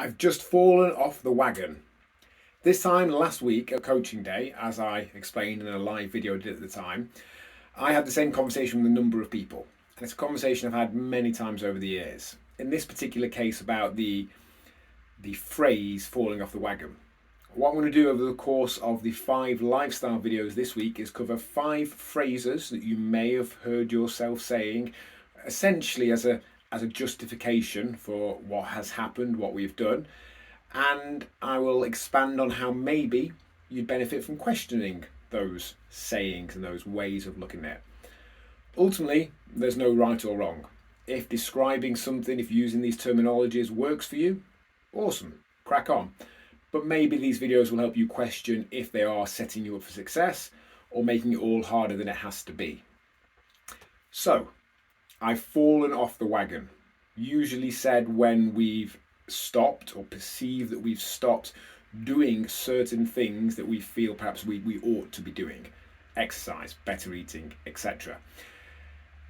I've just fallen off the wagon. This time last week at coaching day, as I explained in a live video I did at the time, I had the same conversation with a number of people. And it's a conversation I've had many times over the years. In this particular case about the phrase falling off the wagon. What I'm going to do over the course of the 5 lifestyle videos this week is cover 5 phrases that you may have heard yourself saying, essentially as a justification for what has happened, what we've done, and I will expand on how maybe you'd benefit from questioning those sayings and those ways of looking at it. Ultimately, there's no right or wrong. If describing something, if using these terminologies works for you, awesome, crack on. But maybe these videos will help you question if they are setting you up for success or making it all harder than it has to be. So, I've fallen off the wagon. Usually said when we've stopped or perceive that we've stopped doing certain things that we feel perhaps we ought to be doing. Exercise, better eating, etc.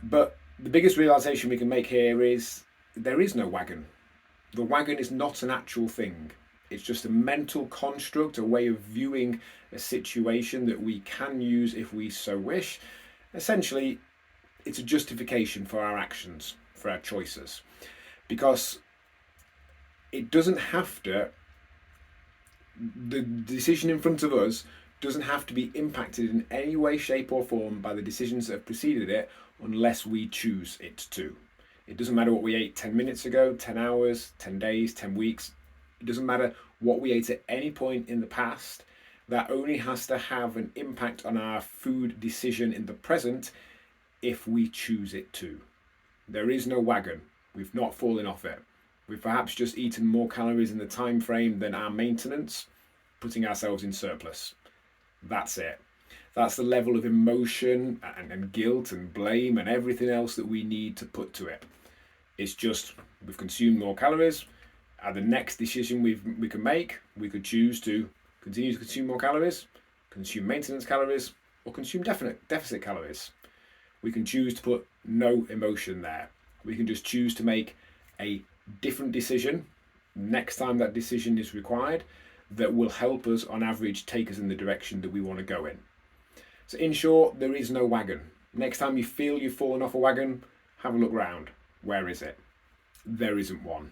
But the biggest realization we can make here is there is no wagon. The wagon is not an actual thing. It's just a mental construct, a way of viewing a situation that we can use if we so wish. Essentially, it's a justification for our actions, for our choices. Because it doesn't have to, the decision in front of us doesn't have to be impacted in any way, shape or form by the decisions that have preceded it unless we choose it to. It doesn't matter what we ate 10 minutes ago, 10 hours, 10 days, 10 weeks. It doesn't matter what we ate at any point in the past. That only has to have an impact on our food decision in the present if we choose it to. There is no wagon. We've not fallen off it. We've perhaps just eaten more calories in the time frame than our maintenance, putting ourselves in surplus. That's it. That's the level of emotion and guilt and blame and everything else that we need to put to it. It's just we've consumed more calories. At the next decision we can make, we could choose to continue to consume more calories, consume maintenance calories, or consume deficit calories. We can choose to put no emotion there. We can just choose to make a different decision next time that decision is required that will help us on average take us in the direction that we want to go in. So in short, there is no wagon. Next time you feel you've fallen off a wagon, have a look round. Where is it? There isn't one.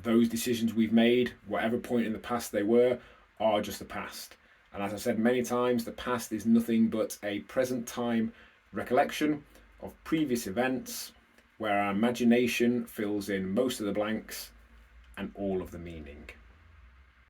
Those decisions we've made, whatever point in the past they were, are just the past. And as I've said many times, the past is nothing but a present time recollection of previous events where our imagination fills in most of the blanks and all of the meaning.